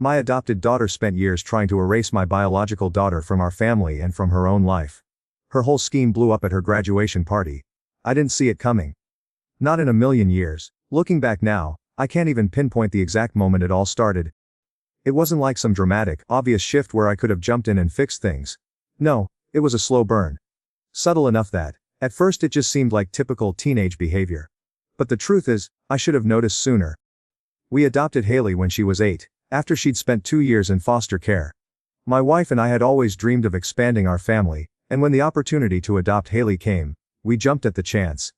My adopted daughter spent years trying to erase my biological daughter from our family and from her own life. Her whole scheme blew up at her graduation party. I didn't see it coming. Not in a million years. Looking back now, I can't even pinpoint the exact moment it all started. It wasn't like some dramatic, obvious shift where I could have jumped in and fixed things. No, it was a slow burn. Subtle enough that, at first it just seemed like typical teenage behavior. But the truth is, I should have noticed sooner. We adopted Haley when she was 8, after she'd spent 2 years in foster care. My wife and I had always dreamed of expanding our family, and when the opportunity to adopt Haley came, we jumped at the chance.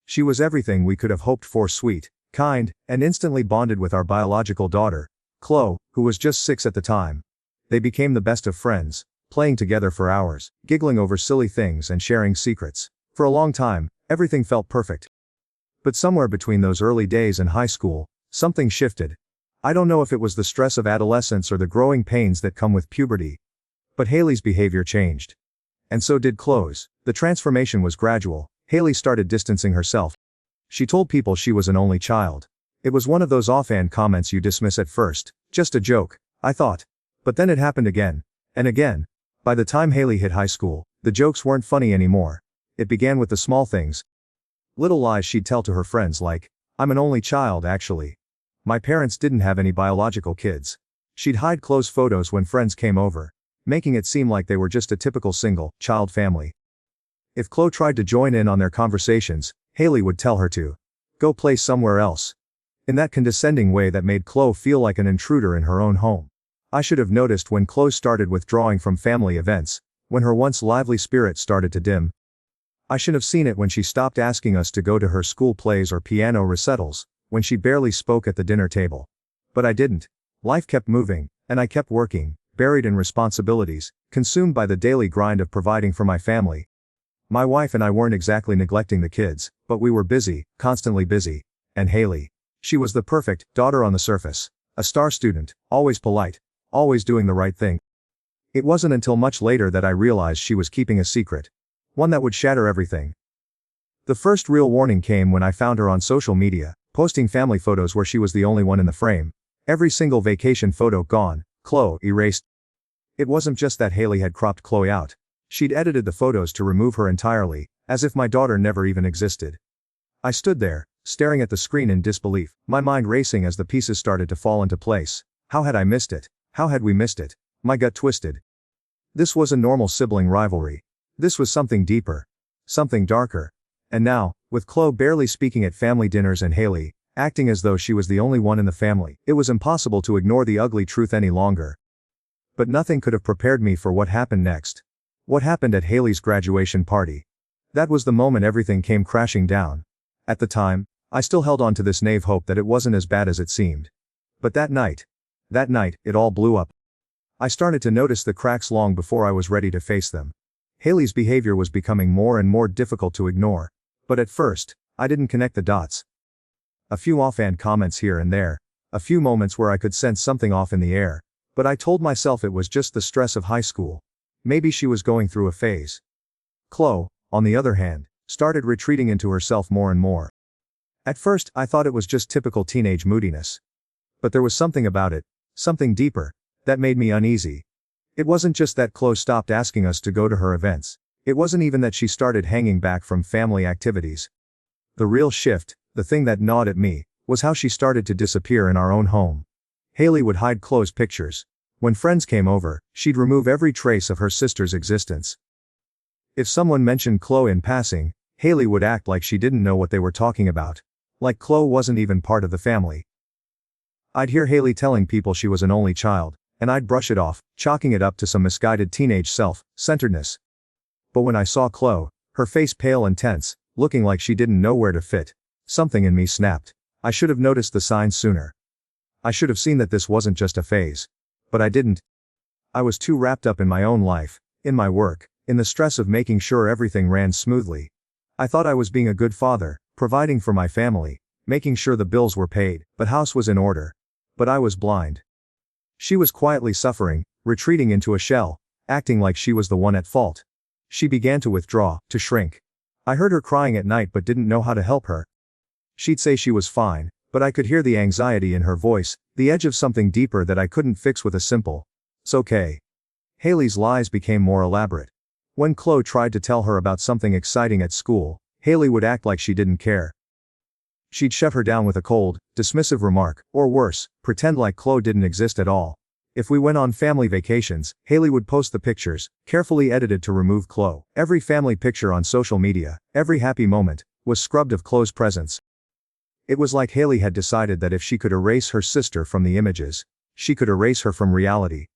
She was everything we could have hoped for: sweet, kind, and instantly bonded with our biological daughter, Chloe, who was just 6 at the time. They became the best of friends, playing together for hours, giggling over silly things and sharing secrets. For a long time, everything felt perfect. But somewhere between those early days and high school, something shifted. I don't know if it was the stress of adolescence or the growing pains that come with puberty. But Haley's behavior changed. And so did Chloe's. The transformation was gradual. Haley started distancing herself. She told people she was an only child. It was one of those offhand comments you dismiss at first. Just a joke, I thought. But then it happened again. And again. By the time Haley hit high school, the jokes weren't funny anymore. It began with the small things. Little lies she'd tell to her friends like, "I'm an only child actually. My parents didn't have any biological kids." She'd hide Chloe's photos when friends came over, making it seem like they were just a typical single-child family. If Chloe tried to join in on their conversations, Haley would tell her to go play somewhere else. In that condescending way that made Chloe feel like an intruder in her own home. I should have noticed when Chloe started withdrawing from family events, when her once lively spirit started to dim. I should have seen it when she stopped asking us to go to her school plays or piano recitals, when she barely spoke at the dinner table. But I didn't. Life kept moving, and I kept working, buried in responsibilities, consumed by the daily grind of providing for my family. My wife and I weren't exactly neglecting the kids, but we were busy, constantly busy. And Haley. She was the perfect daughter on the surface. A star student, always polite, always doing the right thing. It wasn't until much later that I realized she was keeping a secret. One that would shatter everything. The first real warning came when I found her on social media, posting family photos where she was the only one in the frame. Every single vacation photo gone, Chloe erased. It wasn't just that Haley had cropped Chloe out. She'd edited the photos to remove her entirely, as if my daughter never even existed. I stood there, staring at the screen in disbelief, my mind racing as the pieces started to fall into place. How had I missed it? How had we missed it? My gut twisted. This wasn't normal sibling rivalry. This was something deeper. Something darker. And now, with Chloe barely speaking at family dinners and Haley acting as though she was the only one in the family, it was impossible to ignore the ugly truth any longer. But nothing could have prepared me for what happened next. What happened at Haley's graduation party. That was the moment everything came crashing down. At the time, I still held on to this naive hope that it wasn't as bad as it seemed. But that night, it all blew up. I started to notice the cracks long before I was ready to face them. Haley's behavior was becoming more and more difficult to ignore. But at first, I didn't connect the dots. A few offhand comments here and there, a few moments where I could sense something off in the air, but I told myself it was just the stress of high school. Maybe she was going through a phase. Chloe, on the other hand, started retreating into herself more and more. At first, I thought it was just typical teenage moodiness. But there was something about it, something deeper, that made me uneasy. It wasn't just that Chloe stopped asking us to go to her events. It wasn't even that she started hanging back from family activities. The real shift, the thing that gnawed at me, was how she started to disappear in our own home. Haley would hide Chloe's pictures. When friends came over, she'd remove every trace of her sister's existence. If someone mentioned Chloe in passing, Haley would act like she didn't know what they were talking about. Like Chloe wasn't even part of the family. I'd hear Haley telling people she was an only child, and I'd brush it off, chalking it up to some misguided teenage self-centeredness. But when I saw Chloe, her face pale and tense, looking like she didn't know where to fit, something in me snapped. I should have noticed the signs sooner. I should have seen that this wasn't just a phase. But I didn't. I was too wrapped up in my own life, in my work, in the stress of making sure everything ran smoothly. I thought I was being a good father, providing for my family, making sure the bills were paid, but house was in order. But I was blind. She was quietly suffering, retreating into a shell, acting like she was the one at fault. She began to withdraw, to shrink. I heard her crying at night but didn't know how to help her. She'd say she was fine, But I could hear the anxiety in her voice, the edge of something deeper that I couldn't fix with a simple, "It's okay." Haley's lies became more elaborate. When Chloe tried to tell her about something exciting at school, Haley would act like she didn't care. She'd shut her down with a cold, dismissive remark, or worse, pretend like Chloe didn't exist at all. If we went on family vacations, Haley would post the pictures, carefully edited to remove Chloe. Every family picture on social media, every happy moment, was scrubbed of Chloe's presence. It was like Haley had decided that if she could erase her sister from the images, she could erase her from reality.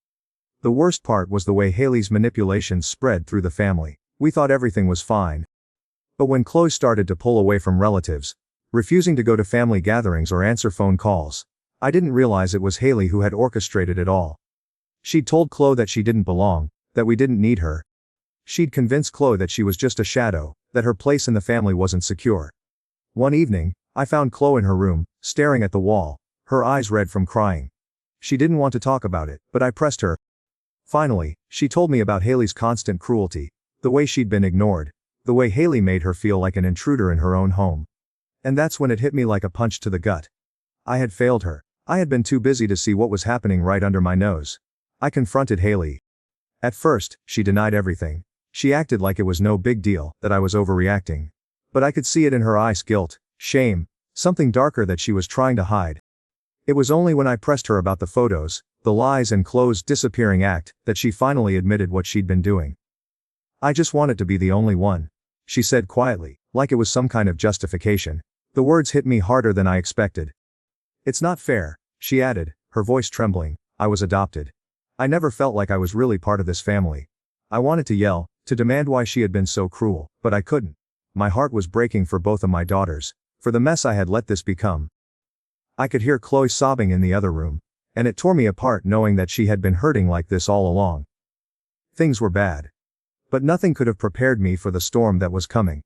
The worst part was the way Haley's manipulations spread through the family. We thought everything was fine. But when Chloe started to pull away from relatives, refusing to go to family gatherings or answer phone calls, I didn't realize it was Haley who had orchestrated it all. She'd told Chloe that she didn't belong, that we didn't need her. She'd convinced Chloe that she was just a shadow, that her place in the family wasn't secure. One evening, I found Chloe in her room, staring at the wall, her eyes red from crying. She didn't want to talk about it, but I pressed her. Finally, she told me about Haley's constant cruelty, the way she'd been ignored, the way Haley made her feel like an intruder in her own home. And that's when it hit me like a punch to the gut. I had failed her. I had been too busy to see what was happening right under my nose. I confronted Haley. At first, she denied everything. She acted like it was no big deal, that I was overreacting. But I could see it in her eyes: guilt, shame, something darker that she was trying to hide. It was only when I pressed her about the photos, the lies and Chloe's disappearing act, that she finally admitted what she'd been doing. "I just wanted to be the only one," she said quietly, like it was some kind of justification. The words hit me harder than I expected. "It's not fair," she added, her voice trembling. "I was adopted. I never felt like I was really part of this family." I wanted to yell, to demand why she had been so cruel, but I couldn't. My heart was breaking for both of my daughters, for the mess I had let this become. I could hear Chloe sobbing in the other room, and it tore me apart knowing that she had been hurting like this all along. Things were bad. But nothing could have prepared me for the storm that was coming.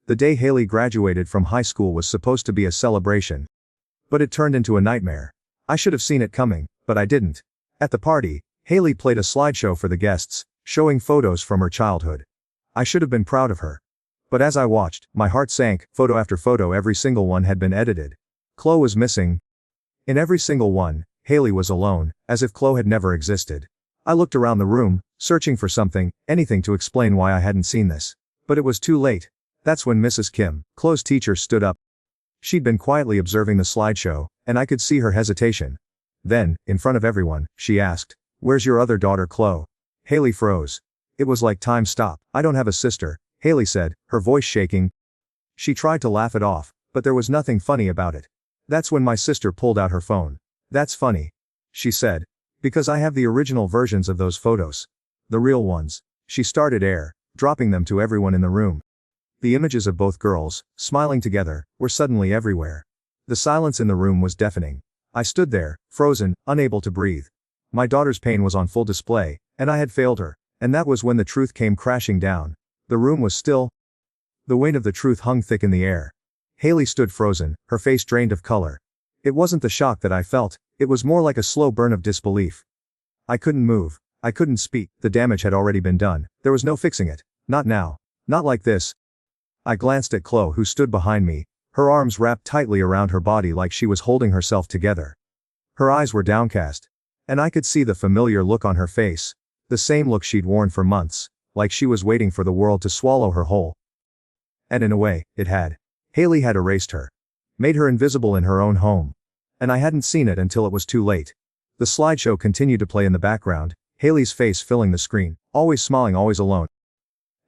The day Haley graduated from high school was supposed to be a celebration. But it turned into a nightmare. I should have seen it coming, but I didn't. At the party, Haley played a slideshow for the guests, showing photos from her childhood. I should have been proud of her. But as I watched, my heart sank. Photo after photo, every single one had been edited. Chloe was missing. In every single one, Haley was alone, as if Chloe had never existed. I looked around the room, searching for something, anything to explain why I hadn't seen this. But it was too late. That's when Mrs. Kim, Chloe's teacher, stood up. She'd been quietly observing the slideshow, and I could see her hesitation. Then, in front of everyone, she asked, "Where's your other daughter, Chloe?" Haley froze. It was like time stopped. "I don't have a sister," Haley said, her voice shaking. She tried to laugh it off, but there was nothing funny about it. That's when my sister pulled out her phone. "That's funny," she said, "because I have the original versions of those photos. The real ones." She started dropping them to everyone in the room. The images of both girls, smiling together, were suddenly everywhere. The silence in the room was deafening. I stood there, frozen, unable to breathe. My daughter's pain was on full display, and I had failed her. And that was when the truth came crashing down. The room was still. The weight of the truth hung thick in the air. Haley stood frozen, her face drained of color. It wasn't the shock that I felt, it was more like a slow burn of disbelief. I couldn't move. I couldn't speak. The damage had already been done. There was no fixing it. Not now. Not like this. I glanced at Chloe, who stood behind me, her arms wrapped tightly around her body like she was holding herself together. Her eyes were downcast. And I could see the familiar look on her face, the same look she'd worn for months, like she was waiting for the world to swallow her whole. And in a way, it had. Haley had erased her. Made her invisible in her own home. And I hadn't seen it until it was too late. The slideshow continued to play in the background, Haley's face filling the screen, always smiling, always alone.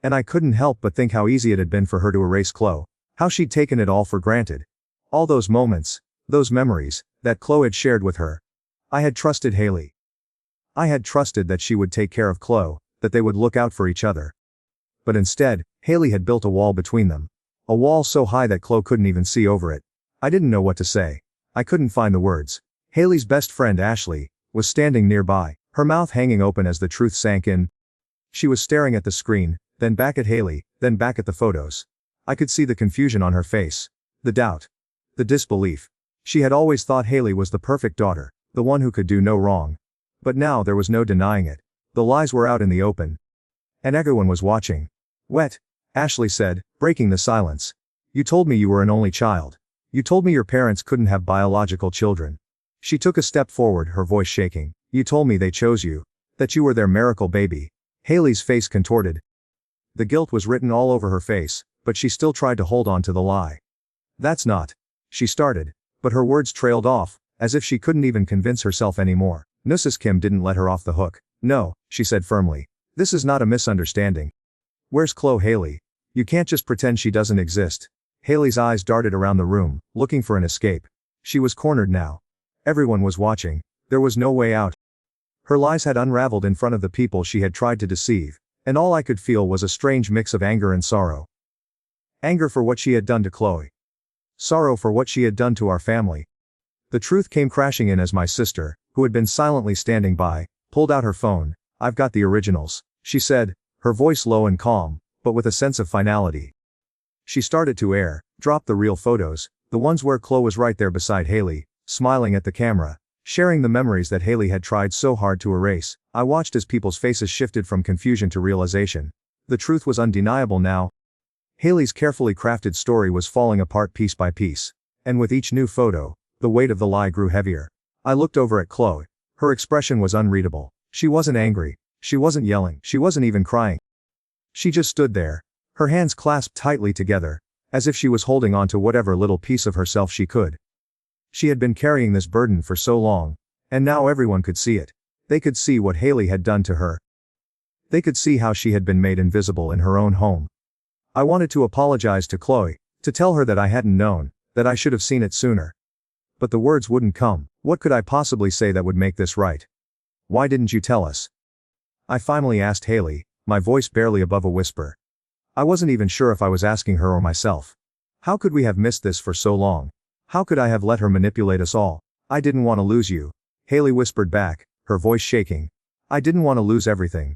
And I couldn't help but think how easy it had been for her to erase Chloe, how she'd taken it all for granted. All those moments, those memories, that Chloe had shared with her. I had trusted Haley. I had trusted that she would take care of Chloe, that they would look out for each other. But instead, Haley had built a wall between them. A wall so high that Chloe couldn't even see over it. I didn't know what to say. I couldn't find the words. Haley's best friend Ashley was standing nearby, her mouth hanging open as the truth sank in. She was staring at the screen, then back at Haley, then back at the photos. I could see the confusion on her face. The doubt. The disbelief. She had always thought Haley was the perfect daughter, the one who could do no wrong. But now there was no denying it. The lies were out in the open. And everyone was watching. "Ashley said, breaking the silence. "You told me you were an only child. You told me your parents couldn't have biological children. She took a step forward, her voice shaking. You told me they chose you. That you were their miracle baby. Haley's face contorted. The guilt was written all over her face, but she still tried to hold on to the lie. That's not. She started, but her words trailed off, as if she couldn't even convince herself anymore. Mrs. Kim didn't let her off the hook. No, she said firmly. This is not a misunderstanding. Where's Chloe? Haley? You can't just pretend she doesn't exist. Haley's eyes darted around the room, looking for an escape. She was cornered now. Everyone was watching. There was no way out. Her lies had unraveled in front of the people she had tried to deceive, and all I could feel was a strange mix of anger and sorrow. Anger for what she had done to Chloe. Sorrow for what she had done to our family. The truth came crashing in as my sister, who had been silently standing by, pulled out her phone. I've got the originals, she said, her voice low and calm, but with a sense of finality. She started to drop the real photos, the ones where Chloe was right there beside Haley, smiling at the camera, sharing the memories that Haley had tried so hard to erase. I watched as people's faces shifted from confusion to realization. The truth was undeniable now. Haley's carefully crafted story was falling apart piece by piece. And with each new photo, the weight of the lie grew heavier. I looked over at Chloe. Her expression was unreadable. She wasn't angry. She wasn't yelling. She wasn't even crying. She just stood there, her hands clasped tightly together, as if she was holding on to whatever little piece of herself she could. She had been carrying this burden for so long, and now everyone could see it. They could see what Haley had done to her. They could see how she had been made invisible in her own home. I wanted to apologize to Chloe, to tell her that I hadn't known, that I should have seen it sooner. But the words wouldn't come. What could I possibly say that would make this right? Why didn't you tell us? I finally asked Haley, my voice barely above a whisper. I wasn't even sure if I was asking her or myself. How could we have missed this for so long? How could I have let her manipulate us all? I didn't want to lose you, Haley whispered back, her voice shaking. I didn't want to lose everything.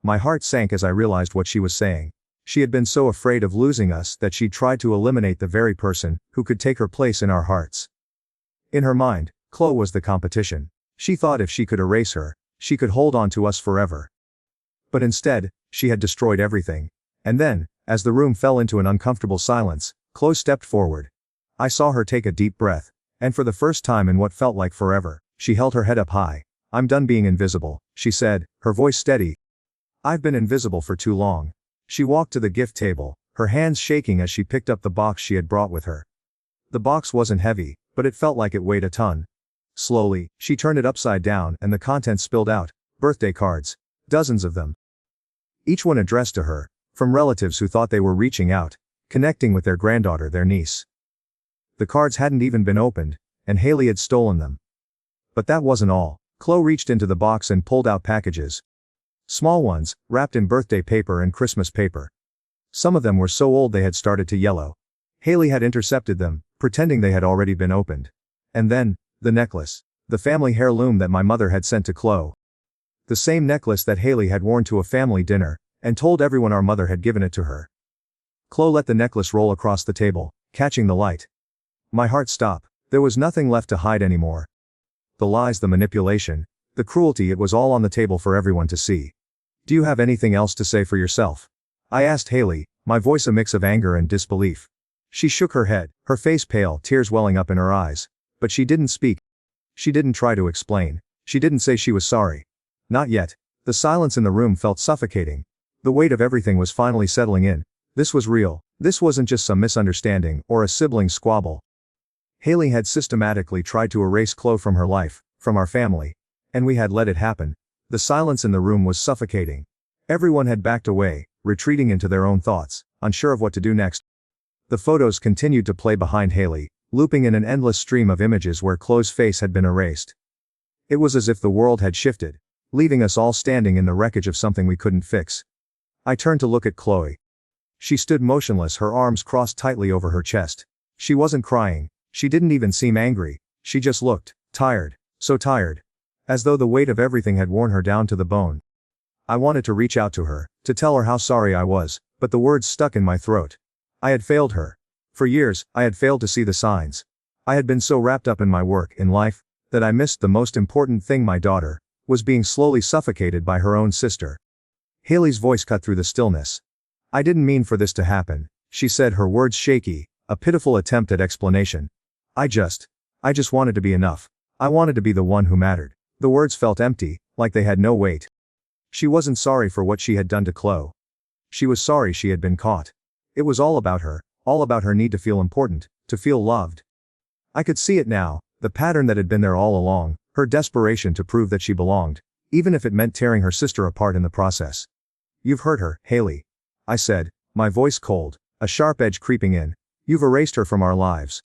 My heart sank as I realized what she was saying. She had been so afraid of losing us that she'd tried to eliminate the very person who could take her place in our hearts. In her mind, Chloe was the competition. She thought if she could erase her, she could hold on to us forever. But instead, she had destroyed everything. And then, as the room fell into an uncomfortable silence, Chloe stepped forward. I saw her take a deep breath, and for the first time in what felt like forever, she held her head up high. I'm done being invisible, she said, her voice steady. I've been invisible for too long. She walked to the gift table, her hands shaking as she picked up the box she had brought with her. The box wasn't heavy, but it felt like it weighed a ton. Slowly, she turned it upside down and the contents spilled out. Birthday cards. Dozens of them. Each one addressed to her, from relatives who thought they were reaching out, connecting with their granddaughter, their niece. The cards hadn't even been opened, and Haley had stolen them. But that wasn't all. Chloe reached into the box and pulled out packages. Small ones, wrapped in birthday paper and Christmas paper. Some of them were so old they had started to yellow. Haley had intercepted them, pretending they had already been opened. And then, the necklace. The family heirloom that my mother had sent to Chloe. The same necklace that Haley had worn to a family dinner, and told everyone our mother had given it to her. Chloe let the necklace roll across the table, catching the light. My heart stopped. There was nothing left to hide anymore. The lies, the manipulation, the cruelty, it was all on the table for everyone to see. Do you have anything else to say for yourself? I asked Haley, my voice a mix of anger and disbelief. She shook her head, her face pale, tears welling up in her eyes. But she didn't speak. She didn't try to explain. She didn't say she was sorry. Not yet. The silence in the room felt suffocating. The weight of everything was finally settling in. This was real. This wasn't just some misunderstanding or a sibling squabble. Haley had systematically tried to erase Chloe from her life, from our family. And we had let it happen. The silence in the room was suffocating. Everyone had backed away, retreating into their own thoughts, unsure of what to do next. The photos continued to play behind Haley, looping in an endless stream of images where Chloe's face had been erased. It was as if the world had shifted, leaving us all standing in the wreckage of something we couldn't fix. I turned to look at Chloe. She stood motionless, her arms crossed tightly over her chest. She wasn't crying. She didn't even seem angry. She just looked tired, so tired. As though the weight of everything had worn her down to the bone. I wanted to reach out to her, to tell her how sorry I was, but the words stuck in my throat. I had failed her. For years, I had failed to see the signs. I had been so wrapped up in my work, in life, that I missed the most important thing. My daughter was being slowly suffocated by her own sister. Haley's voice cut through the stillness. I didn't mean for this to happen, she said, her words shaky. a pitiful attempt at explanation. I just wanted to be enough. I wanted to be the one who mattered. The words felt empty, like they had no weight. She wasn't sorry for what she had done to Chloe. She was sorry she had been caught. It was all about her need to feel important, to feel loved. I could see it now, the pattern that had been there all along, her desperation to prove that she belonged, even if it meant tearing her sister apart in the process. You've hurt her, Haley, I said, my voice cold, a sharp edge creeping in. You've erased her from our lives.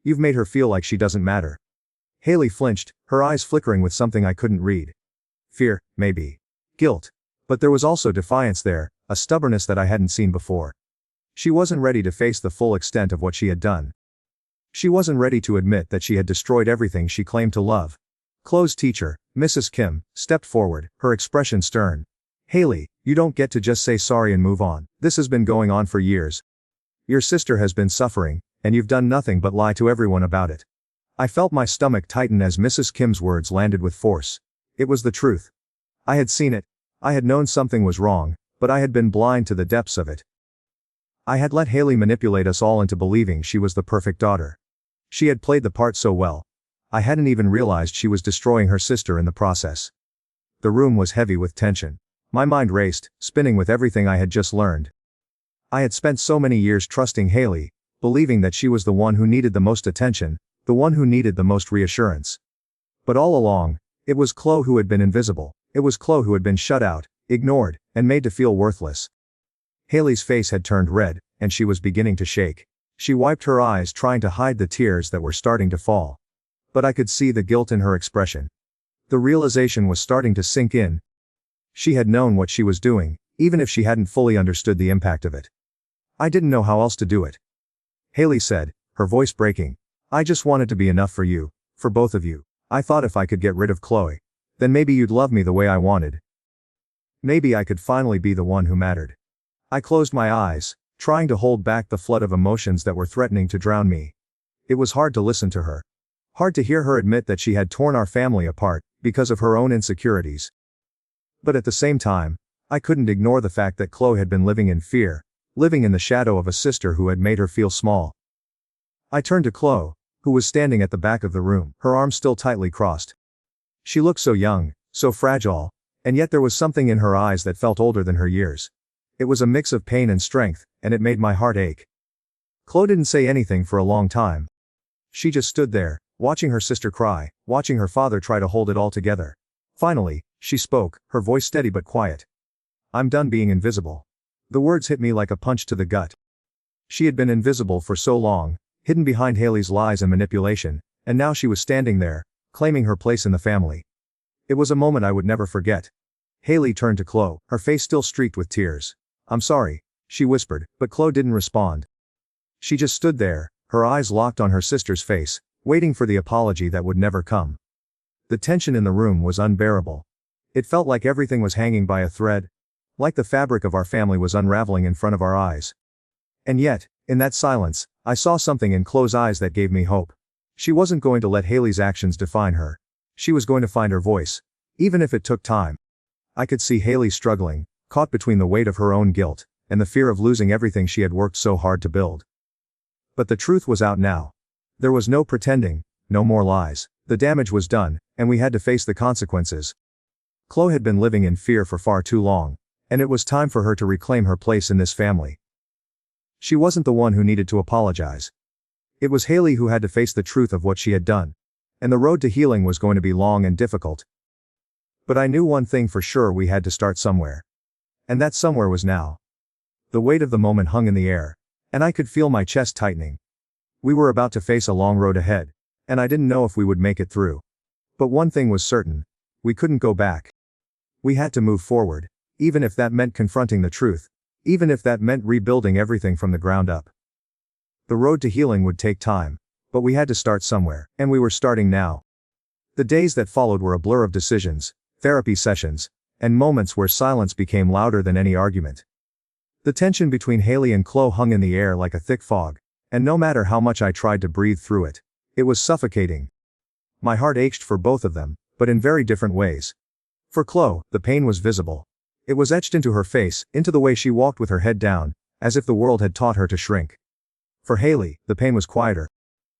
You've made her feel like she doesn't matter. Haley flinched, her eyes flickering with something I couldn't read. Fear, maybe. Guilt. But there was also defiance there, a stubbornness that I hadn't seen before. She wasn't ready to face the full extent of what she had done. She wasn't ready to admit that she had destroyed everything she claimed to love. Chloe's teacher, Mrs. Kim, stepped forward, her expression stern. Haley, you don't get to just say sorry and move on. This has been going on for years. Your sister has been suffering, and you've done nothing but lie to everyone about it. I felt my stomach tighten as Mrs. Kim's words landed with force. It was the truth. I had seen it. I had known something was wrong, but I had been blind to the depths of it. I had let Haley manipulate us all into believing she was the perfect daughter. She had played the part so well. I hadn't even realized she was destroying her sister in the process. The room was heavy with tension. My mind raced, spinning with everything I had just learned. I had spent so many years trusting Haley, believing that she was the one who needed the most attention, the one who needed the most reassurance. But all along, it was Chloe who had been invisible. It was Chloe who had been shut out, ignored, and made to feel worthless. Haley's face had turned red, and she was beginning to shake. She wiped her eyes trying to hide the tears that were starting to fall. But I could see the guilt in her expression. The realization was starting to sink in. She had known what she was doing, even if she hadn't fully understood the impact of it. I didn't know how else to do it. Haley said, her voice breaking. I just wanted to be enough for you, for both of you. I thought if I could get rid of Chloe, then maybe you'd love me the way I wanted. Maybe I could finally be the one who mattered. I closed my eyes, trying to hold back the flood of emotions that were threatening to drown me. It was hard to listen to her. Hard to hear her admit that she had torn our family apart, because of her own insecurities. But at the same time, I couldn't ignore the fact that Chloe had been living in fear, living in the shadow of a sister who had made her feel small. I turned to Chloe, who was standing at the back of the room, her arms still tightly crossed. She looked so young, so fragile, and yet there was something in her eyes that felt older than her years. It was a mix of pain and strength, and it made my heart ache. Chloe didn't say anything for a long time. She just stood there, watching her sister cry, watching her father try to hold it all together. Finally, she spoke, her voice steady but quiet. I'm done being invisible. The words hit me like a punch to the gut. She had been invisible for so long, hidden behind Haley's lies and manipulation, and now she was standing there, claiming her place in the family. It was a moment I would never forget. Haley turned to Chloe, her face still streaked with tears. I'm sorry, she whispered, but Chloe didn't respond. She just stood there, her eyes locked on her sister's face, waiting for the apology that would never come. The tension in the room was unbearable. It felt like everything was hanging by a thread, like the fabric of our family was unraveling in front of our eyes. And yet, in that silence, I saw something in Chloe's eyes that gave me hope. She wasn't going to let Haley's actions define her. She was going to find her voice, even if it took time. I could see Haley struggling, caught between the weight of her own guilt, and the fear of losing everything she had worked so hard to build. But the truth was out now. There was no pretending, no more lies. The damage was done, and we had to face the consequences. Chloe had been living in fear for far too long, and it was time for her to reclaim her place in this family. She wasn't the one who needed to apologize. It was Haley who had to face the truth of what she had done. And the road to healing was going to be long and difficult. But I knew one thing for sure: we had to start somewhere. And that somewhere was now. The weight of the moment hung in the air, and I could feel my chest tightening. We were about to face a long road ahead, and I didn't know if we would make it through. But one thing was certain: we couldn't go back. We had to move forward, even if that meant confronting the truth, even if that meant rebuilding everything from the ground up. The road to healing would take time, but we had to start somewhere, and we were starting now. The days that followed were a blur of decisions, therapy sessions, and moments where silence became louder than any argument. The tension between Haley and Chloe hung in the air like a thick fog, and no matter how much I tried to breathe through it, it was suffocating. My heart ached for both of them, but in very different ways. For Chloe, the pain was visible. It was etched into her face, into the way she walked with her head down, as if the world had taught her to shrink. For Haley, the pain was quieter.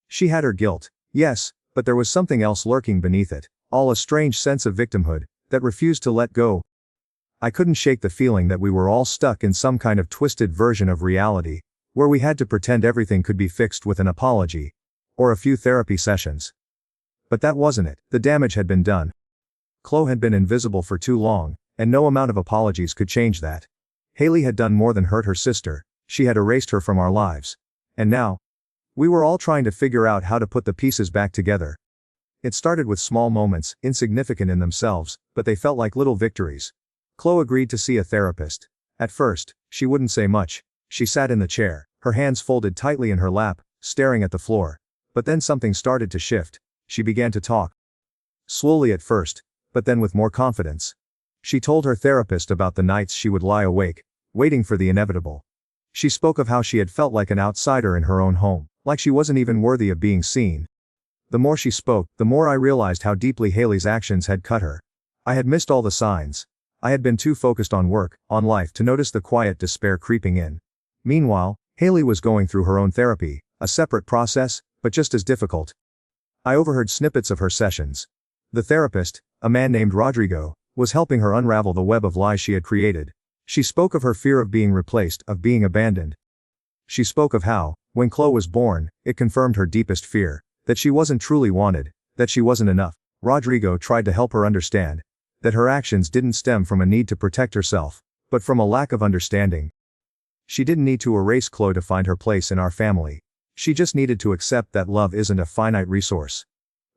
She had her guilt, yes, but there was something else lurking beneath it, all a strange sense of victimhood that refused to let go. I couldn't shake the feeling that we were all stuck in some kind of twisted version of reality, where we had to pretend everything could be fixed with an apology, or a few therapy sessions. But that wasn't it. The damage had been done. Chloe had been invisible for too long, and no amount of apologies could change that. Haley had done more than hurt her sister, she had erased her from our lives. And now, we were all trying to figure out how to put the pieces back together. It started with small moments, insignificant in themselves, but they felt like little victories. Chloe agreed to see a therapist. At first, she wouldn't say much. She sat in the chair, her hands folded tightly in her lap, staring at the floor. But then something started to shift. She began to talk. Slowly at first, but then with more confidence. She told her therapist about the nights she would lie awake, waiting for the inevitable. She spoke of how she had felt like an outsider in her own home, like she wasn't even worthy of being seen. The more she spoke, the more I realized how deeply Haley's actions had cut her. I had missed all the signs. I had been too focused on work, on life, to notice the quiet despair creeping in. Meanwhile, Haley was going through her own therapy, a separate process, but just as difficult. I overheard snippets of her sessions. The therapist, a man named Rodrigo, was helping her unravel the web of lies she had created. She spoke of her fear of being replaced, of being abandoned. She spoke of how, when Chloe was born, it confirmed her deepest fear, that she wasn't truly wanted, that she wasn't enough. Rodrigo tried to help her understand that her actions didn't stem from a need to protect herself, but from a lack of understanding. She didn't need to erase Chloe to find her place in our family. She just needed to accept that love isn't a finite resource.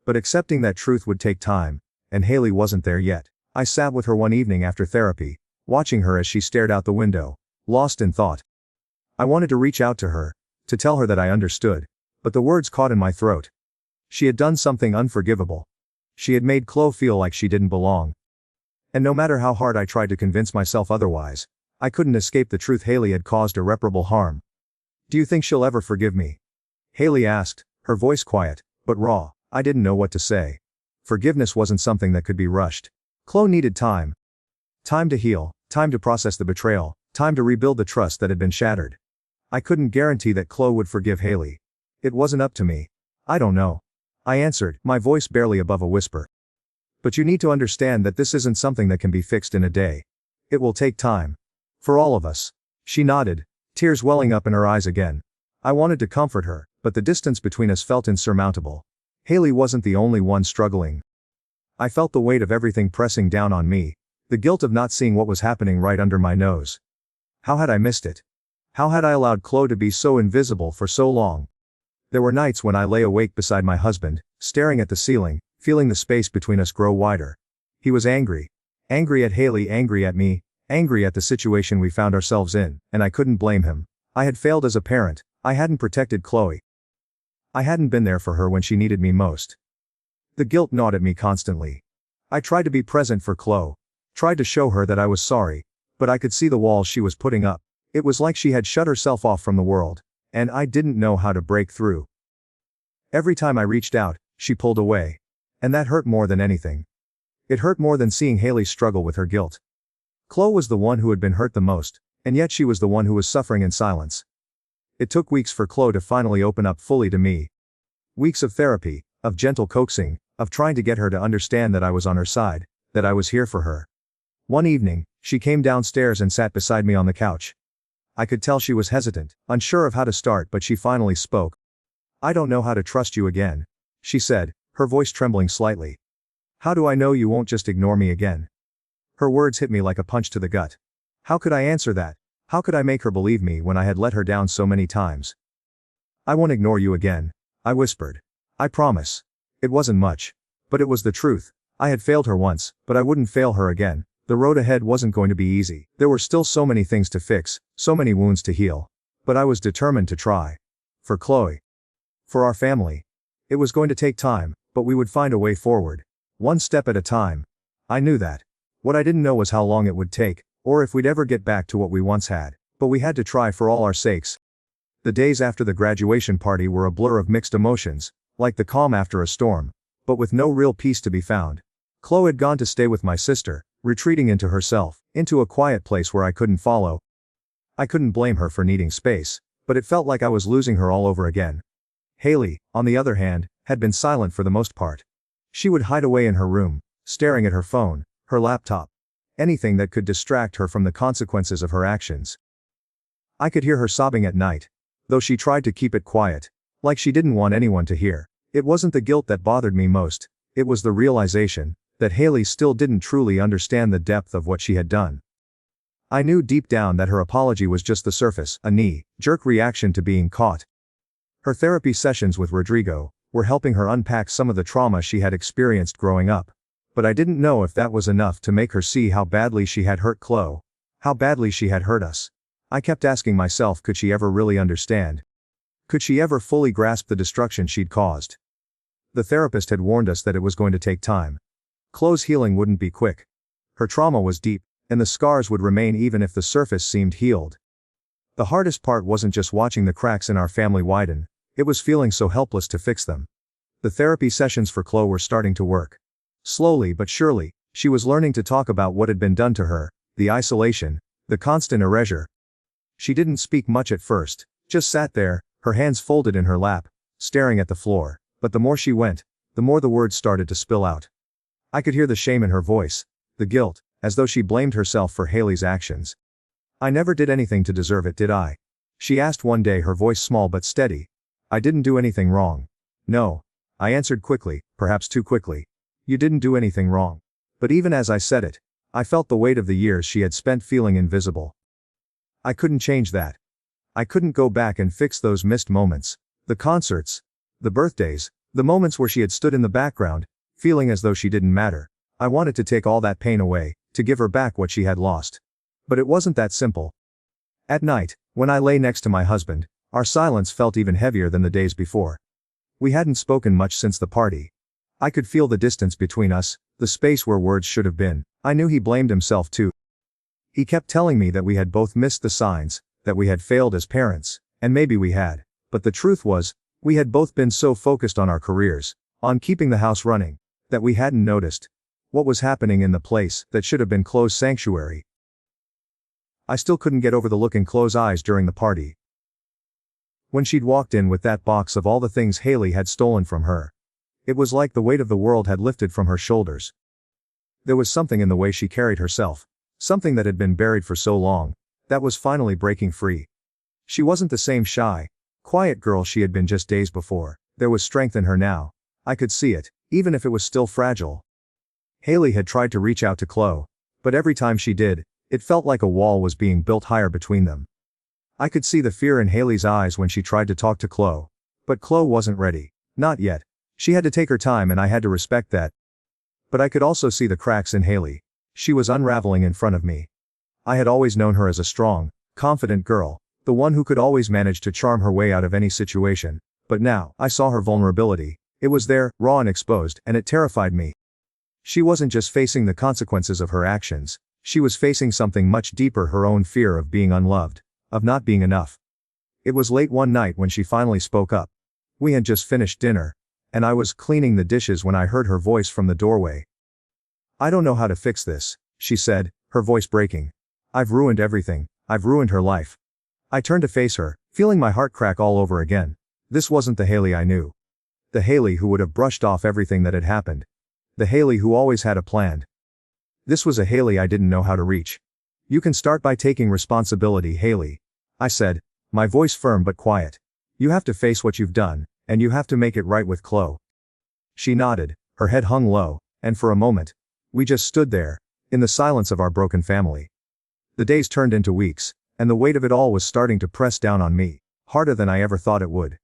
But accepting that truth would take time, and Haley wasn't there yet. I sat with her one evening after therapy, watching her as she stared out the window, lost in thought. I wanted to reach out to her, to tell her that I understood, but the words caught in my throat. She had done something unforgivable. She had made Chloe feel like she didn't belong. And no matter how hard I tried to convince myself otherwise, I couldn't escape the truth. Haley had caused irreparable harm. Do you think she'll ever forgive me? Haley asked, her voice quiet, but raw. I didn't know what to say. Forgiveness wasn't something that could be rushed. Chloe needed time. Time to heal, time to process the betrayal, time to rebuild the trust that had been shattered. I couldn't guarantee that Chloe would forgive Haley. It wasn't up to me. I don't know. I answered, my voice barely above a whisper. But you need to understand that this isn't something that can be fixed in a day. It will take time. For all of us. She nodded, tears welling up in her eyes again. I wanted to comfort her, but the distance between us felt insurmountable. Haley wasn't the only one struggling. I felt the weight of everything pressing down on me, the guilt of not seeing what was happening right under my nose. How had I missed it? How had I allowed Chloe to be so invisible for so long? There were nights when I lay awake beside my husband, staring at the ceiling, feeling the space between us grow wider. He was angry. Angry at Haley, angry at me, angry at the situation we found ourselves in, and I couldn't blame him. I had failed as a parent. I hadn't protected Chloe. I hadn't been there for her when she needed me most. The guilt gnawed at me constantly. I tried to be present for Chloe, tried to show her that I was sorry, but I could see the walls she was putting up. It was like she had shut herself off from the world, and I didn't know how to break through. Every time I reached out, she pulled away. And that hurt more than anything. It hurt more than seeing Haley struggle with her guilt. Chloe was the one who had been hurt the most, and yet she was the one who was suffering in silence. It took weeks for Chloe to finally open up fully to me. Weeks of therapy, of gentle coaxing, of trying to get her to understand that I was on her side, that I was here for her. One evening, she came downstairs and sat beside me on the couch. I could tell she was hesitant, unsure of how to start, but she finally spoke. I don't know how to trust you again, she said, her voice trembling slightly. How do I know you won't just ignore me again? Her words hit me like a punch to the gut. How could I answer that? How could I make her believe me when I had let her down so many times? I won't ignore you again, I whispered. I promise. It wasn't much. But it was the truth. I had failed her once, but I wouldn't fail her again. The road ahead wasn't going to be easy. There were still so many things to fix, so many wounds to heal. But I was determined to try. For Chloe. For our family. It was going to take time, but we would find a way forward. One step at a time. I knew that. What I didn't know was how long it would take, or if we'd ever get back to what we once had. But we had to try for all our sakes. The days after the graduation party were a blur of mixed emotions, like the calm after a storm, but with no real peace to be found. Chloe had gone to stay with my sister, retreating into herself, into a quiet place where I couldn't follow. I couldn't blame her for needing space, But it felt like I was losing her all over again. Haley, on the other hand, had been silent for the most part. She would hide away in her room, staring at her phone, her laptop. Anything that could distract her from the consequences of her actions. I could hear her sobbing at night, though she tried to keep it quiet, like she didn't want anyone to hear. It wasn't the guilt that bothered me most, it was the realization that Haley still didn't truly understand the depth of what she had done. I knew deep down that her apology was just the surface, a knee-jerk reaction to being caught. Her therapy sessions with Rodrigo were helping her unpack some of the trauma she had experienced growing up. But I didn't know if that was enough to make her see how badly she had hurt Chloe, how badly she had hurt us. I kept asking myself, could she ever really understand? Could she ever fully grasp the destruction she'd caused? The therapist had warned us that it was going to take time. Chloe's healing wouldn't be quick. Her trauma was deep, and the scars would remain even if the surface seemed healed. The hardest part wasn't just watching the cracks in our family widen, it was feeling so helpless to fix them. The therapy sessions for Chloe were starting to work. Slowly but surely, she was learning to talk about what had been done to her, the isolation, the constant erasure. She didn't speak much at first, just sat there, her hands folded in her lap, staring at the floor, but the more she went, the more the words started to spill out. I could hear the shame in her voice, the guilt, as though she blamed herself for Haley's actions. I never did anything to deserve it, did I? She asked one day, her voice small but steady. I didn't do anything wrong. No. I answered quickly, perhaps too quickly. You didn't do anything wrong. But even as I said it, I felt the weight of the years she had spent feeling invisible. I couldn't change that. I couldn't go back and fix those missed moments, the concerts, the birthdays, the moments where she had stood in the background, feeling as though she didn't matter. I wanted to take all that pain away, to give her back what she had lost. But it wasn't that simple. At night, when I lay next to my husband, our silence felt even heavier than the days before. We hadn't spoken much since the party. I could feel the distance between us, the space where words should have been. I knew he blamed himself too. He kept telling me that we had both missed the signs, that we had failed as parents, and maybe we had, but the truth was, we had both been so focused on our careers, on keeping the house running, that we hadn't noticed what was happening in the place that should have been Chloe's sanctuary. I still couldn't get over the look in Chloe's eyes during the party. When she'd walked in with that box of all the things Haley had stolen from her. It was like the weight of the world had lifted from her shoulders. There was something in the way she carried herself, something that had been buried for so long, that was finally breaking free. She wasn't the same shy, quiet girl she had been just days before. There was strength in her now. I could see it, even if it was still fragile. Haley had tried to reach out to Chloe, but every time she did, it felt like a wall was being built higher between them. I could see the fear in Haley's eyes when she tried to talk to Chloe. But Chloe wasn't ready. Not yet. She had to take her time and I had to respect that. But I could also see the cracks in Haley. She was unraveling in front of me. I had always known her as a strong, confident girl, the one who could always manage to charm her way out of any situation. But now, I saw her vulnerability. It was there, raw and exposed, and it terrified me. She wasn't just facing the consequences of her actions, she was facing something much deeper, her own fear of being unloved, of not being enough. It was late one night when she finally spoke up. We had just finished dinner, and I was cleaning the dishes when I heard her voice from the doorway. I don't know how to fix this, she said, her voice breaking. I've ruined everything, I've ruined her life. I turned to face her, feeling my heart crack all over again. This wasn't the Haley I knew. The Haley who would have brushed off everything that had happened. The Haley who always had a plan. This was a Haley I didn't know how to reach. You can start by taking responsibility, Haley. I said, my voice firm but quiet. You have to face what you've done, and you have to make it right with Chloe. She nodded, her head hung low, and for a moment, we just stood there, in the silence of our broken family. The days turned into weeks, and the weight of it all was starting to press down on me, harder than I ever thought it would.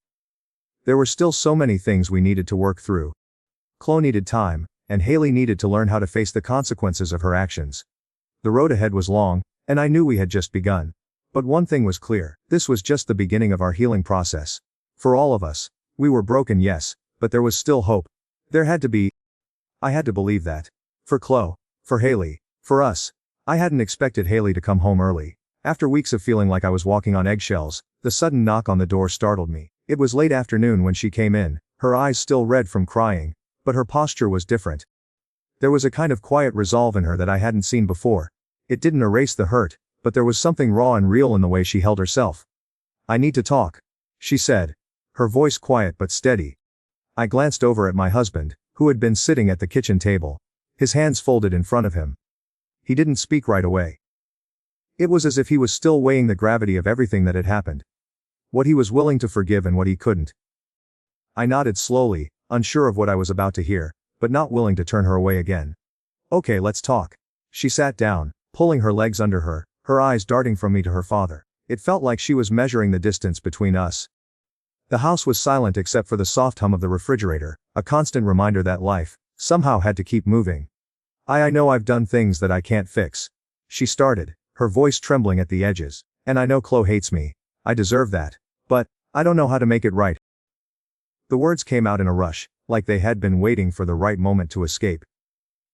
There were still so many things we needed to work through. Chloe needed time, and Haley needed to learn how to face the consequences of her actions. The road ahead was long, and I knew we had just begun. But one thing was clear, this was just the beginning of our healing process. For all of us, we were broken, yes, but there was still hope. There had to be. I had to believe that. For Chloe, for Haley, for us. I hadn't expected Haley to come home early. After weeks of feeling like I was walking on eggshells, the sudden knock on the door startled me. It was late afternoon when she came in, her eyes still red from crying, but her posture was different. There was a kind of quiet resolve in her that I hadn't seen before. It didn't erase the hurt, but there was something raw and real in the way she held herself. I need to talk, she said, her voice quiet but steady. I glanced over at my husband, who had been sitting at the kitchen table, his hands folded in front of him. He didn't speak right away. It was as if he was still weighing the gravity of everything that had happened. What he was willing to forgive and what he couldn't. I nodded slowly, unsure of what I was about to hear, but not willing to turn her away again. Okay, let's talk. She sat down, pulling her legs under her, her eyes darting from me to her father. It felt like she was measuring the distance between us. The house was silent except for the soft hum of the refrigerator, a constant reminder that life, somehow, had to keep moving. I know I've done things that I can't fix. She started, her voice trembling at the edges. And I know Chloe hates me. I deserve that. But I don't know how to make it right. The words came out in a rush, like they had been waiting for the right moment to escape.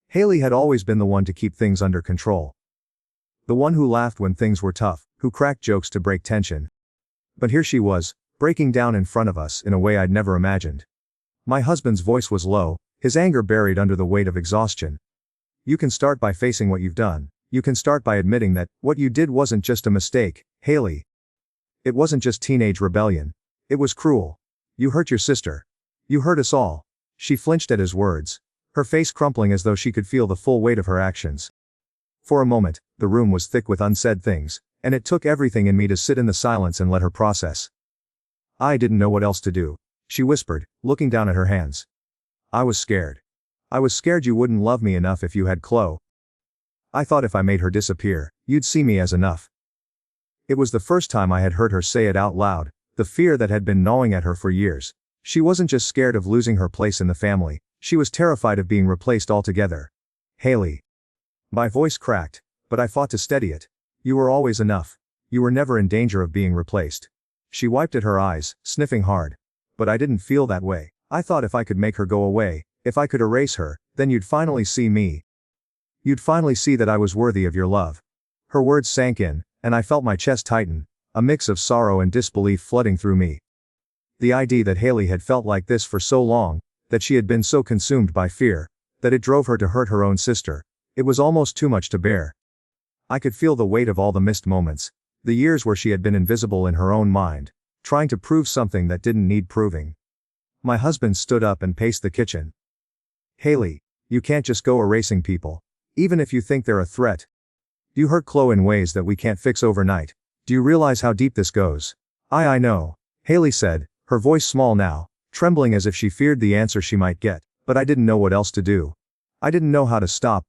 Haley had always been the one to keep things under control. The one who laughed when things were tough, who cracked jokes to break tension. But here she was, breaking down in front of us in a way I'd never imagined. My husband's voice was low, his anger buried under the weight of exhaustion. You can start by facing what you've done. You can start by admitting that what you did wasn't just a mistake, Haley. It wasn't just teenage rebellion. It was cruel. You hurt your sister. You hurt us all. She flinched at his words, her face crumpling as though she could feel the full weight of her actions. For a moment, the room was thick with unsaid things, and it took everything in me to sit in the silence and let her process. I didn't know what else to do, she whispered, looking down at her hands. I was scared. I was scared you wouldn't love me enough if you had Chloe. I thought if I made her disappear, you'd see me as enough. It was the first time I had heard her say it out loud, the fear that had been gnawing at her for years. She wasn't just scared of losing her place in the family, she was terrified of being replaced altogether. Haley. My voice cracked, but I fought to steady it. You were always enough. You were never in danger of being replaced. She wiped at her eyes, sniffing hard. But I didn't feel that way. I thought if I could make her go away, if I could erase her, then you'd finally see me. You'd finally see that I was worthy of your love. Her words sank in, and I felt my chest tighten, a mix of sorrow and disbelief flooding through me. The idea that Haley had felt like this for so long, that she had been so consumed by fear, that it drove her to hurt her own sister, it was almost too much to bear. I could feel the weight of all the missed moments, the years where she had been invisible in her own mind, trying to prove something that didn't need proving. My husband stood up and paced the kitchen. Haley, you can't just go erasing people, even if you think they're a threat. You hurt Chloe in ways that we can't fix overnight. Do you realize how deep this goes? I know, Haley said, her voice small now, trembling as if she feared the answer she might get, but I didn't know what else to do. I didn't know how to stop.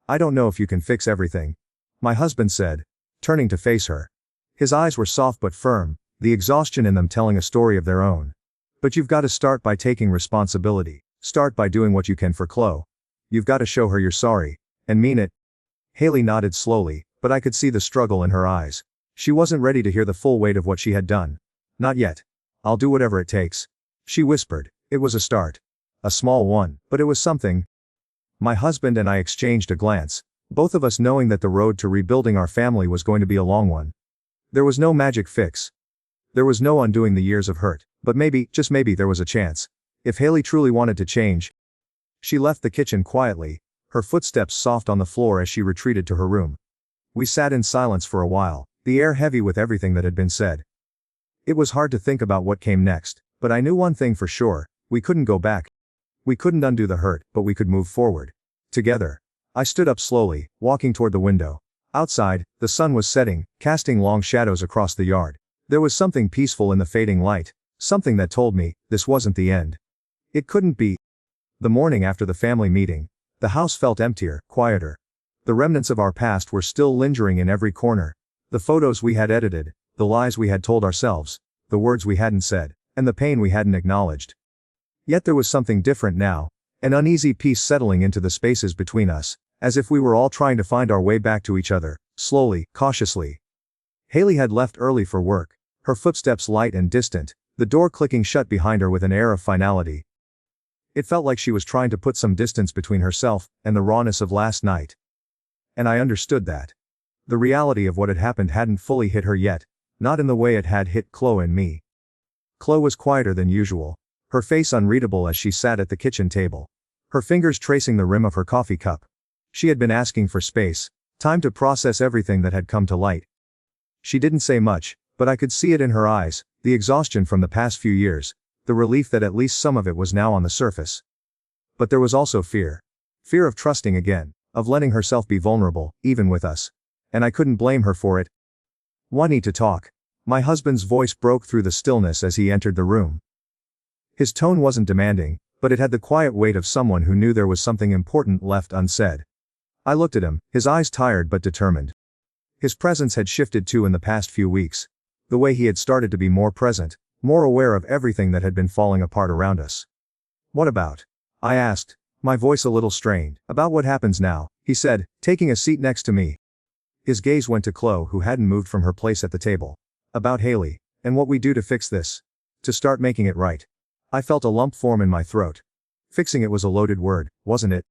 I don't know if you can fix everything, my husband said, turning to face her. His eyes were soft but firm, the exhaustion in them telling a story of their own. But you've got to start by taking responsibility. Start by doing what you can for Chloe. You've got to show her you're sorry, and mean it. Haley nodded slowly, but I could see the struggle in her eyes. She wasn't ready to hear the full weight of what she had done. Not yet. I'll do whatever it takes, she whispered. It was a start. A small one, but it was something. My husband and I exchanged a glance, both of us knowing that the road to rebuilding our family was going to be a long one. There was no magic fix. There was no undoing the years of hurt, but maybe, just maybe, there was a chance. If Haley truly wanted to change. She left the kitchen quietly, her footsteps soft on the floor as she retreated to her room. We sat in silence for a while, the air heavy with everything that had been said. It was hard to think about what came next, but I knew one thing for sure, we couldn't go back. We couldn't undo the hurt, but we could move forward. Together. I stood up slowly, walking toward the window. Outside, the sun was setting, casting long shadows across the yard. There was something peaceful in the fading light, something that told me, this wasn't the end. It couldn't be. The morning after the family meeting, the house felt emptier, quieter. The remnants of our past were still lingering in every corner. The photos we had edited, the lies we had told ourselves, the words we hadn't said, and the pain we hadn't acknowledged. Yet there was something different now, an uneasy peace settling into the spaces between us, as if we were all trying to find our way back to each other, slowly, cautiously. Haley had left early for work, her footsteps light and distant, the door clicking shut behind her with an air of finality. It felt like she was trying to put some distance between herself and the rawness of last night. And I understood that. The reality of what had happened hadn't fully hit her yet, not in the way it had hit Chloe and me. Chloe was quieter than usual, her face unreadable as she sat at the kitchen table, her fingers tracing the rim of her coffee cup. She had been asking for space, time to process everything that had come to light. She didn't say much, But I could see it in her eyes, the exhaustion from the past few years, the relief that at least some of it was now on the surface. But there was also fear. Fear of trusting again, of letting herself be vulnerable, even with us. And I couldn't blame her for it. "We need to talk." My husband's voice broke through the stillness as he entered the room. His tone wasn't demanding, but it had the quiet weight of someone who knew there was something important left unsaid. I looked at him, his eyes tired but determined. His presence had shifted too in the past few weeks. The way he had started to be more present, more aware of everything that had been falling apart around us. "What about?" I asked, my voice a little strained. "About what happens now," he said, taking a seat next to me. His gaze went to Chloe, who hadn't moved from her place at the table. "About Haley, and what we do to fix this. To start making it right." I felt a lump form in my throat. Fixing it was a loaded word, wasn't it?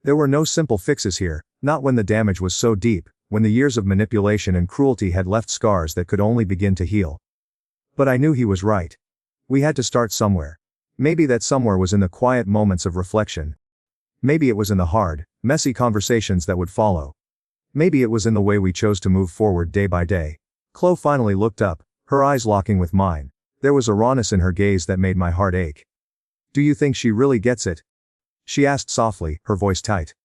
There were no simple fixes here, not when the damage was so deep, when the years of manipulation and cruelty had left scars that could only begin to heal. But I knew he was right. We had to start somewhere. Maybe that somewhere was in the quiet moments of reflection. Maybe it was in the hard, messy conversations that would follow. Maybe it was in the way we chose to move forward day by day. Chloe finally looked up, her eyes locking with mine. There was a rawness in her gaze that made my heart ache. "Do you think she really gets it?" she asked softly, her voice tight.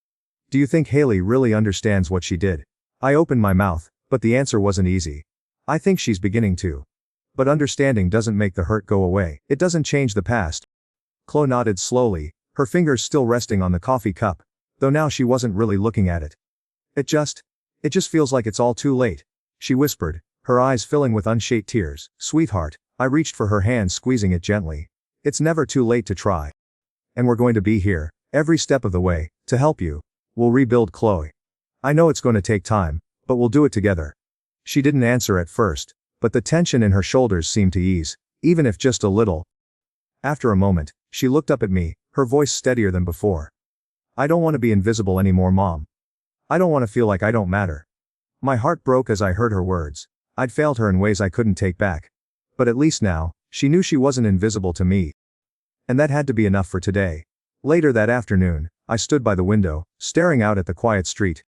"Do you think Haley really understands what she did?" I opened my mouth, but the answer wasn't easy. "I think she's beginning to. But understanding doesn't make the hurt go away. It doesn't change the past." Chloe nodded slowly, her fingers still resting on the coffee cup, though now she wasn't really looking at it. It just feels like it's all too late," she whispered, her eyes filling with unshed tears. "Sweetheart." I reached for her hand, squeezing it gently. "It's never too late to try. And we're going to be here, every step of the way, to help you. We'll rebuild, Chloe. I know it's going to take time, but we'll do it together." She didn't answer at first, but the tension in her shoulders seemed to ease, even if just a little. After a moment, she looked up at me, her voice steadier than before. "I don't want to be invisible anymore, Mom. I don't want to feel like I don't matter." My heart broke as I heard her words. I'd failed her in ways I couldn't take back. But at least now, she knew she wasn't invisible to me. And that had to be enough for today. Later that afternoon, I stood by the window, staring out at the quiet street.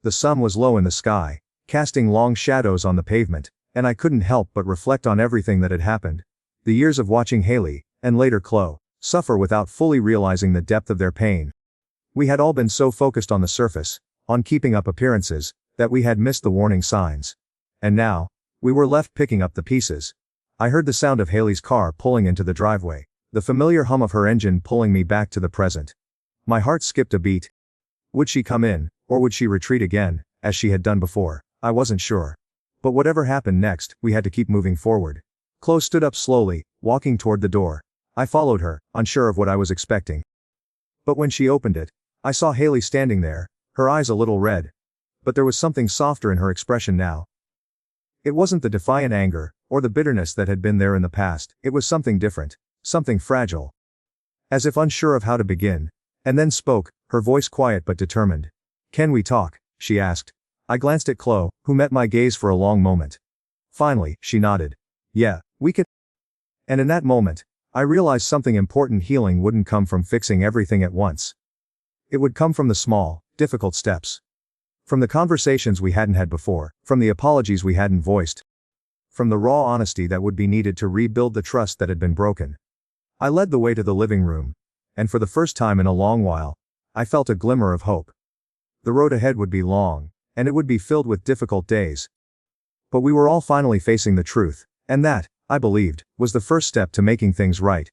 The sun was low in the sky, casting long shadows on the pavement, and I couldn't help but reflect on everything that had happened. The years of watching Haley, and later Chloe, suffer without fully realizing the depth of their pain. We had all been so focused on the surface, on keeping up appearances, that we had missed the warning signs. And now, we were left picking up the pieces. I heard the sound of Haley's car pulling into the driveway, the familiar hum of her engine pulling me back to the present. My heart skipped a beat. Would she come in, or would she retreat again, as she had done before? I wasn't sure. But whatever happened next, we had to keep moving forward. Chloe stood up slowly, walking toward the door. I followed her, unsure of what I was expecting. But when she opened it, I saw Haley standing there, her eyes a little red. But there was something softer in her expression now. It wasn't the defiant anger, or the bitterness that had been there in the past. It was something different, something fragile. As if unsure of how to begin, and then spoke, her voice quiet but determined. "Can we talk?" she asked. I glanced at Chloe, who met my gaze for a long moment. Finally, she nodded. "Yeah, we can." And in that moment, I realized something important. Healing wouldn't come from fixing everything at once. It would come from the small, difficult steps. From the conversations we hadn't had before, from the apologies we hadn't voiced. From the raw honesty that would be needed to rebuild the trust that had been broken. I led the way to the living room. And for the first time in a long while, I felt a glimmer of hope. The road ahead would be long, and it would be filled with difficult days. But we were all finally facing the truth, and that, I believed, was the first step to making things right.